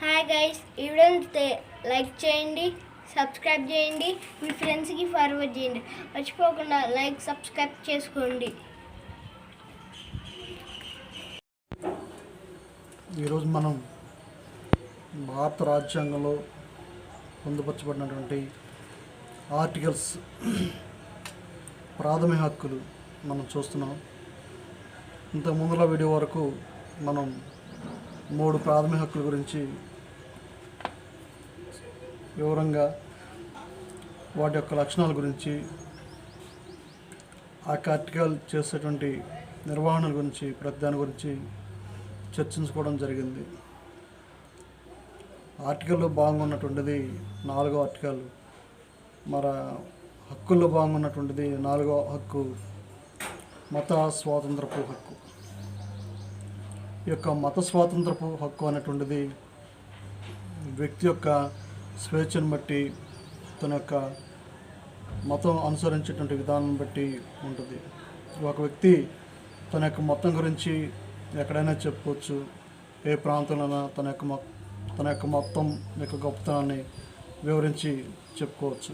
Hi guys, ఈ వీడియోని like చేయండి, సబ్స్క్రైబ్ చేయండి, మీ ఫ్రెండ్స్కి ఫార్వర్డ్ చేయండి. మర్చిపోకుండా లైక్ సబ్స్క్రైబ్ చేసుకోండి. ఈరోజు మనం భారత రాజ్యాంగంలో పొందుపరచబడినటువంటి ఆర్టికల్స్ ప్రాథమిక హక్కులు మనం చూస్తున్నాం. ఇంత ముందుల వీడియో వరకు మనం 3 ప్రాథమిక హక్కుల గురించి వివరంగా వాటి యొక్క లక్షణాల గురించి ఆ ఆర్టికల్ చేసేటువంటి నిర్వహణ గురించి ప్రతి దాని గురించి చర్చించుకోవడం జరిగింది. ఆర్టికల్లో భాగంగా ఉన్నటువంటిది 4వ ఆర్టికల్. హక్కుల్లో భాగంగా ఉన్నటువంటిది 4వ హక్కు, మత స్వాతంత్రపు హక్కు. ఈ యొక్క మత స్వాతంత్రపు హక్కు అనేటువంటిది వ్యక్తి యొక్క స్వేచ్ఛను బట్టి, తన యొక్క మతం అనుసరించేటువంటి విధానం బట్టి ఉంటుంది. ఒక వ్యక్తి తన యొక్క మతం గురించి ఎక్కడైనా చెప్పుకోవచ్చు. ఏ ప్రాంతంలోనైనా తన యొక్క మతం యొక్క గొప్పతనాన్ని వివరించి చెప్పుకోవచ్చు.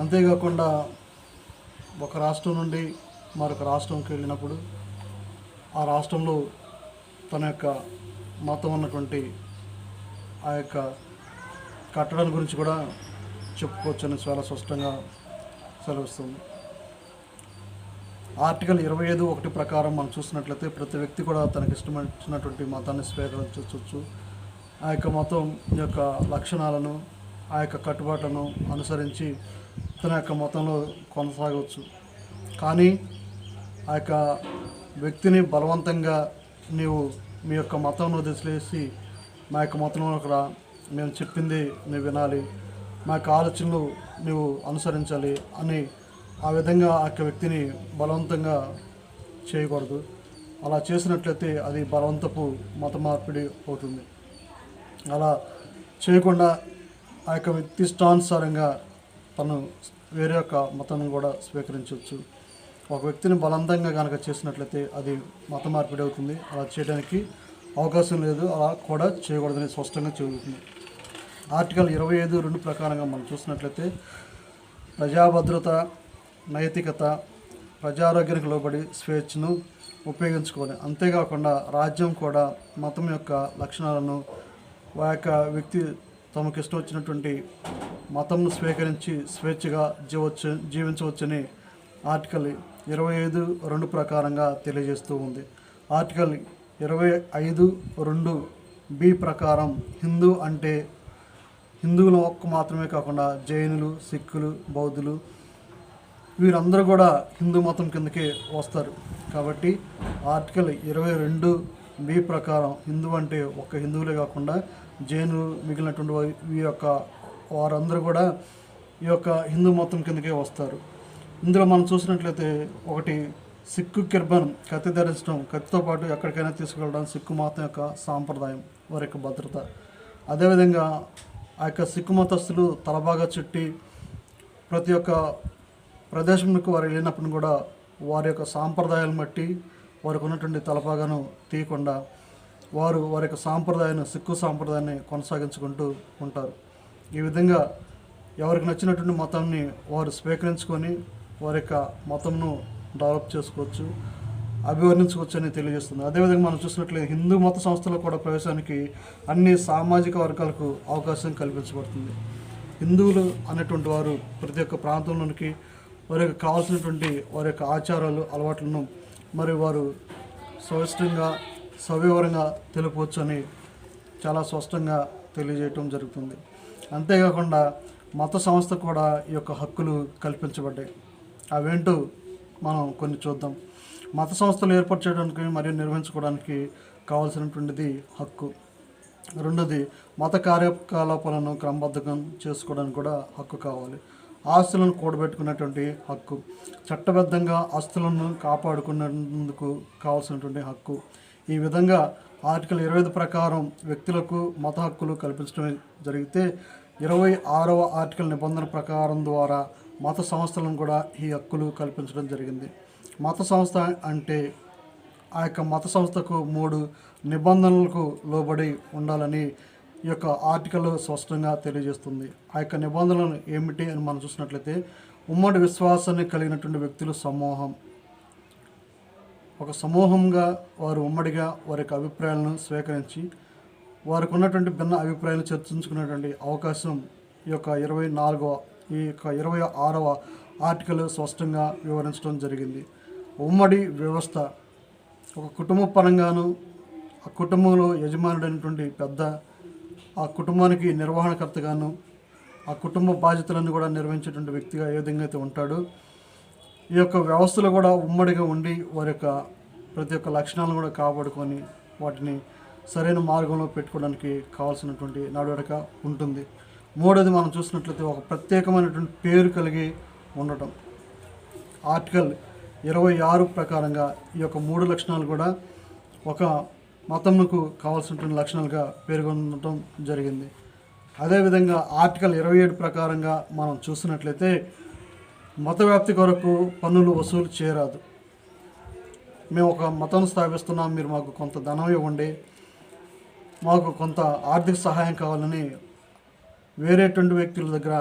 అంతేకాకుండా ఒక రాష్ట్రం నుండి మరొక రాష్ట్రంకి వెళ్ళినప్పుడు ఆ రాష్ట్రంలో తన యొక్క మతం ఉన్నటువంటి ఆ యొక్క కట్టడం గురించి కూడా చెప్పుకోవచ్చని చాలా స్పష్టంగా సెలవిస్తుంది. ఆర్టికల్ 25(1) ప్రకారం మనం చూసినట్లయితే ప్రతి వ్యక్తి కూడా తనకి ఇష్టమైనటువంటి మతాన్ని స్వీకరించవచ్చు. ఆ యొక్క మతం యొక్క లక్షణాలను, ఆ యొక్క కట్టుబాట్లను అనుసరించి తన యొక్క మతంలో కొనసాగవచ్చు. కానీ ఆ యొక్క వ్యక్తిని బలవంతంగా నీవు మీ యొక్క మతంలో వదిలేసి మా యొక్క మతంలో కూడా మేము చెప్పింది నువ్వు వినాలి, మా యొక్క ఆలోచనలు నువ్వు అనుసరించాలి అని ఆ విధంగా ఆ యొక్క వ్యక్తిని బలవంతంగా చేయకూడదు. అలా చేసినట్లయితే అది బలవంతపు మత మార్పిడి అవుతుంది. అలా చేయకుండా ఆ యొక్క వ్యక్తి ఇష్టానుసారంగా తను వేరే యొక్క మతాన్ని కూడా స్వీకరించవచ్చు. ఒక వ్యక్తిని బలవంతంగా కనుక చేసినట్లయితే అది మత మార్పిడి అవుతుంది. అలా చేయడానికి అవకాశం లేదు, అలా కూడా చేయకూడదని స్పష్టంగా చెబుతుంది. ఆర్టికల్ 25(2) ప్రకారంగా మనం చూసినట్లయితే ప్రజాభద్రత, నైతికత, ప్రజారోగ్యానికి లోబడి స్వేచ్ఛను ఉపయోగించుకోవాలి. అంతేకాకుండా రాజ్యం కూడా మతం యొక్క లక్షణాలను ఆ యొక్క వ్యక్తి తమకు ఇష్టం వచ్చినటువంటి మతంను స్వీకరించి స్వేచ్ఛగా జీవించవచ్చని ఆర్టికల్ 25(2) ప్రకారంగా తెలియజేస్తూ ఉంది. ఆర్టికల్ 25(2)(b) ప్రకారం హిందూ అంటే హిందువుల ఒక్క మాత్రమే కాకుండా జైనులు, సిక్కులు, బౌద్ధులు వీరందరూ కూడా హిందూ మతం కిందకే వస్తారు. కాబట్టి ఆర్టికల్ 22(b) ప్రకారం హిందూ అంటే ఒక్క హిందువులే కాకుండా జైనులు, మిగిలినటువంటి వారందరూ కూడా ఈ యొక్క హిందూ మతం కిందకే వస్తారు. ఇందులో మనం చూసినట్లయితే ఒకటి సిక్కు కిర్బన్, కత్తి ధరించడం, కత్తితో పాటు ఎక్కడికైనా తీసుకెళ్ళడం సిక్కు మతం యొక్క సాంప్రదాయం, వారి యొక్క భద్రత. అదేవిధంగా ఆ యొక్క సిక్కు మతస్థులు తలబాగా చుట్టి ప్రతి ఒక్క ప్రదేశంకు వారు వెళ్ళినప్పుడు కూడా వారి యొక్క సాంప్రదాయాలను బట్టి వారికి ఉన్నటువంటి తలపాగాను తీయకుండా వారి యొక్క సాంప్రదాయాన్ని, సిక్కు సాంప్రదాయాన్ని కొనసాగించుకుంటూ ఉంటారు. ఈ విధంగా ఎవరికి నచ్చినటువంటి మతాన్ని వారు స్వీకరించుకొని వారి యొక్క మతంను డెవలప్ చేసుకోవచ్చు, అభివర్ణించుకోవచ్చు అని తెలియజేస్తుంది. అదేవిధంగా మనం చూసినట్లయితే హిందూ మత సంస్థలో కూడా ప్రవేశానికి అన్ని సామాజిక వర్గాలకు అవకాశం కల్పించబడుతుంది. హిందువులు అనేటువంటి వారు ప్రతి ఒక్క ప్రాంతంలోనికి వారికి కావాల్సినటువంటి వారి యొక్క ఆచారాలు, అలవాట్లను మరి వారు స్పష్టంగా సవివరంగా తెలుపవచ్చు అని చాలా స్పష్టంగా తెలియజేయటం జరుగుతుంది. అంతేకాకుండా మత సంస్థ కూడా ఈ యొక్క హక్కులు కల్పించబడ్డాయి. అవేంటో మనం కొన్ని చూద్దాం. మత సంస్థలు ఏర్పాటు చేయడానికి మరియు నిర్వహించుకోవడానికి కావాల్సినటువంటిది హక్కు. రెండోది మత కార్యకలాపాలను క్రమబద్ధం చేసుకోవడానికి కూడా హక్కు కావాలి. ఆస్తులను కూడబెట్టుకునేటువంటి హక్కు, చట్టబద్ధంగా ఆస్తులను కాపాడుకునేందుకు కావాల్సినటువంటి హక్కు. ఈ విధంగా ఆర్టికల్ 25 ప్రకారం వ్యక్తులకు మత హక్కులు కల్పించడం జరిగితే 26వ ఆర్టికల్ నిబంధన ప్రకారం ద్వారా మత సంస్థలను కూడా ఈ హక్కులు కల్పించడం జరిగింది. మత సంస్థ అంటే ఆ యొక్క మత సంస్థకు 3 నిబంధనలకు లోబడి ఉండాలని ఈ యొక్క ఆర్టికల్ స్పష్టంగా తెలియజేస్తుంది. ఆ యొక్క నిబంధనలు ఏమిటి అని మనం చూసినట్లయితే, ఉమ్మడి విశ్వాసాన్ని కలిగినటువంటి వ్యక్తుల సమూహం, ఒక సమూహంగా వారు ఉమ్మడిగా వారి యొక్క అభిప్రాయాలను స్వీకరించి వారికి ఉన్నటువంటి భిన్న అభిప్రాయాలను చర్చించుకునేటువంటి అవకాశం ఈ యొక్క 26వ ఆర్టికల్ స్పష్టంగా వివరించడం జరిగింది. ఉమ్మడి వ్యవస్థ, ఒక కుటుంబ పరంగాను ఆ కుటుంబంలో యజమానుడైనటువంటి పెద్ద ఆ కుటుంబానికి నిర్వహణకర్తగాను ఆ కుటుంబ బాధ్యతలను కూడా నిర్వహించేటువంటి వ్యక్తిగా ఏ విధంగా అయితే ఉంటాడో, ఈ యొక్క వ్యవస్థలో కూడా ఉమ్మడిగా ఉండి వారి యొక్క ప్రతి ఒక్క లక్షణాలను కూడా కాపాడుకొని వాటిని సరైన మార్గంలో పెట్టుకోవడానికి కావాల్సినటువంటి నడవడిక ఉంటుంది. మూడోది మనం చూసినట్లయితే ఒక ప్రత్యేకమైనటువంటి పేరు కలిగి ఉండటం. ఆర్టికల్ 26 ప్రకారంగా ఈ యొక్క 3 లక్షణాలు కూడా ఒక మతంకు కావాల్సినటువంటి లక్షణాలుగా పేర్కొనడం జరిగింది. అదేవిధంగా ఆర్టికల్ 27 ప్రకారంగా మనం చూసినట్లయితే మత వ్యాప్తి కొరకు పన్నులు వసూలు చేయరాదు. మేము ఒక మతం స్థాపిస్తున్నాం, మీరు మాకు కొంత ధనం ఇవ్వండి, మాకు కొంత ఆర్థిక సహాయం కావాలని వేరేటువంటి వ్యక్తుల దగ్గర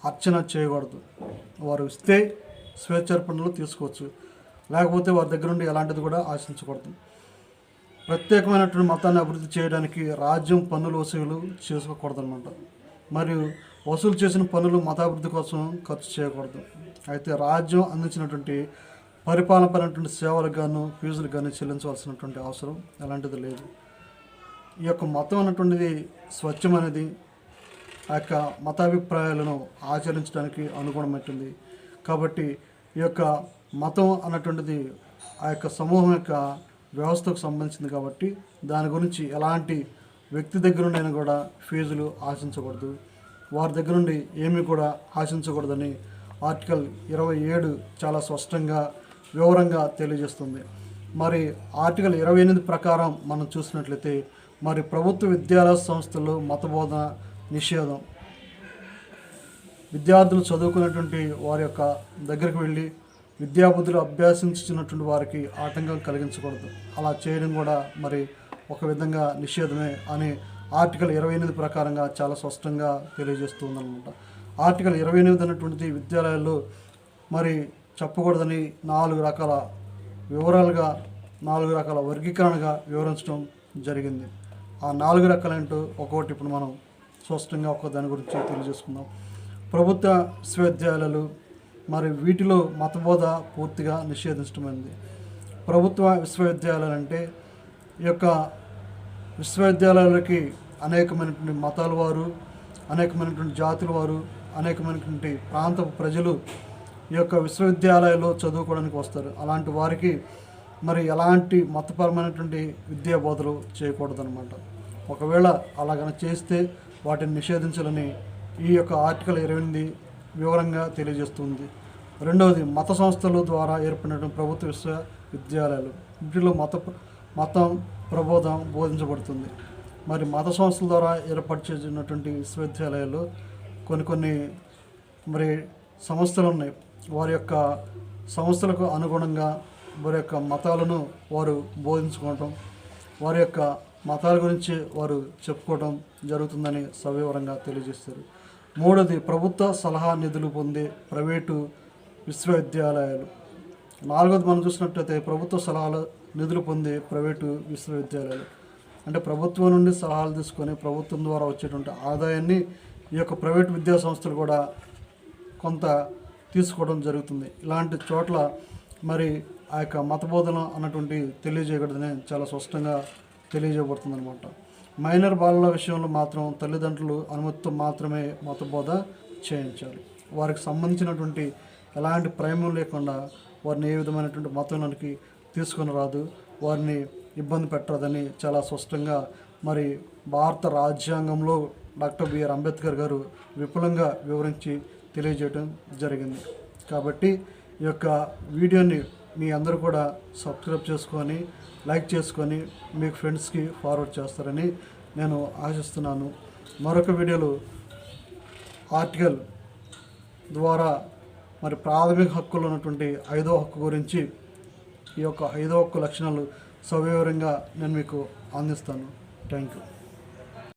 అర్చన చేయకూడదు. వారు ఇస్తే స్వేచ్ఛార్పణలు తీసుకోవచ్చు, లేకపోతే వారి దగ్గర నుండి ఎలాంటిది కూడా ఆశించకూడదు. ప్రత్యేకమైనటువంటి మతాన్ని అభివృద్ధి చేయడానికి రాజ్యం పన్నులు వసూలు చేసుకోకూడదు అనమాట. మరియు వసూలు చేసిన పన్నులు మతాభివృద్ధి కోసం ఖర్చు చేయకూడదు. అయితే రాజ్యం అందించినటువంటి పరిపాలనపరమైనటువంటి సేవలకు గాను ఫీజులకు కానీ చెల్లించవలసినటువంటి అవసరం ఎలాంటిది లేదు. ఈ యొక్క మతం అన్నటువంటిది స్వచ్ఛమైనది, ఆ యొక్క మతాభిప్రాయాలను ఆచరించడానికి అనుగుణమైనది. కాబట్టి ఈ యొక్క మతం అన్నటువంటిది ఆ యొక్క సమూహం యొక్క వ్యవస్థకు సంబంధించింది. కాబట్టి దాని గురించి ఎలాంటి వ్యక్తి దగ్గర నుండి కూడా ఫీజులు ఆశించకూడదు, వారి దగ్గర నుండి ఏమీ కూడా ఆశించకూడదని ఆర్టికల్ 27 చాలా స్పష్టంగా వివరంగా తెలియజేస్తుంది. మరి ఆర్టికల్ 28 ప్రకారం మనం చూసినట్లయితే మరి ప్రభుత్వ విద్యాలయ సంస్థల్లో మత బోధన నిషేధం. విద్యార్థులు చదువుకునేటువంటి వారి యొక్క దగ్గరికి వెళ్ళి విద్యాబుద్ధులు అభ్యసించుతున్నటువంటి వారికి ఆటంకం కలిగించకూడదు. అలా చేయడం కూడా మరి ఒక విధంగా నిషేధమే అని ఆర్టికల్ 28 ప్రకారంగా చాలా స్పష్టంగా తెలియజేస్తుందన్నమాట. ఆర్టికల్ 28 అనేటువంటిది విద్యాలయాల్లో మరి చెప్పకూడదని 4 రకాల వివరాలుగా 4 రకాల వర్గీకరణగా వివరించడం జరిగింది. ఆ 4 రకాలేంటో ఒక్కొక్కటి ఇప్పుడు మనం స్పష్టంగా ఒక దాని గురించి తెలియజేసుకుందాం. ప్రభుత్వ విశ్వవిద్యాలయాలు మరి వీటిలో మతబోధ పూర్తిగా నిషేధించడమైంది. ప్రభుత్వ విశ్వవిద్యాలయాలు అంటే ఈ యొక్క విశ్వవిద్యాలయాలకి అనేకమైనటువంటి మతాల వారు, అనేకమైనటువంటి జాతుల వారు, అనేకమైనటువంటి ప్రాంత ప్రజలు ఈ యొక్క విశ్వవిద్యాలయాల్లో చదువుకోవడానికి వస్తారు. అలాంటి వారికి మరి ఎలాంటి మతపరమైనటువంటి విద్యా బోధలు చేయకూడదనమాట. ఒకవేళ అలాగన చేస్తే వాటిని నిషేధించాలని ఈ యొక్క ఆర్టికల్ 28 వివరంగా తెలియజేస్తుంది. రెండవది మత సంస్థల ద్వారా ఏర్పడినటువంటి ప్రభుత్వ విశ్వవిద్యాలయాలు, వీటిలో మతం ప్రబోధం బోధించబడుతుంది. మరి మత సంస్థల ద్వారా ఏర్పాటు చేసినటువంటి విశ్వవిద్యాలయాలు కొన్ని మరి సంస్థలు ఉన్నాయి. వారి యొక్క సంస్థలకు అనుగుణంగా వారి యొక్క మతాలను వారు బోధించుకోవటం, వారి యొక్క మతాల గురించి వారు చెప్పుకోవడం జరుగుతుందని సవివరంగా తెలియజేస్తారు. మూడోది ప్రభుత్వ సలహా నిధులు పొందే ప్రైవేటు విశ్వవిద్యాలయాలు. నాలుగోది మనం చూసినట్లయితే ప్రభుత్వ సలహాలు నిధులు పొందే ప్రైవేటు విశ్వవిద్యాలయాలు అంటే ప్రభుత్వం నుండి సలహాలు తీసుకొని ప్రభుత్వం ద్వారా వచ్చేటువంటి ఆదాయాన్ని ఈ యొక్క ప్రైవేట్ విద్యా సంస్థలు కూడా కొంత తీసుకోవడం జరుగుతుంది. ఇలాంటి చోట్ల మరి ఆ యొక్క మతబోధన అన్నటువంటి తెలియజేయకూడదని చాలా స్పష్టంగా తెలియజేయబడుతుంది అనమాట. మైనర్ బాలల విషయంలో మాత్రం తల్లిదండ్రులు అనుమతితో మాత్రమే మతబోధ చేయించాలి. వారికి సంబంధించినటువంటి ఎలాంటి ప్రేమం లేకుండా వారిని ఏ విధమైనటువంటి మతంలోనికి తీసుకొని రాదు, వారిని ఇబ్బంది పెట్టరాదని చాలా స్పష్టంగా మరి భారత రాజ్యాంగంలో డాక్టర్ బిఆర్ అంబేద్కర్ గారు విపులంగా వివరించి తెలియజేయడం జరిగింది. కాబట్టి ఈ యొక్క వీడియోని మీ అందరూ కూడా సబ్స్క్రైబ్ చేసుకొని లైక్ చేసుకొని మీ ఫ్రెండ్స్కి ఫార్వర్డ్ చేస్తారని నేను ఆశిస్తున్నాను. మరొక వీడియోలో ఆర్టికల్ ద్వారా మరి ప్రాథమిక హక్కులు ఉన్నటువంటి 5వ హక్కు గురించి ఈ యొక్క 5వ హక్కు లక్షణాలు సవివరంగా నేను మీకు అందిస్తాను. Thank you.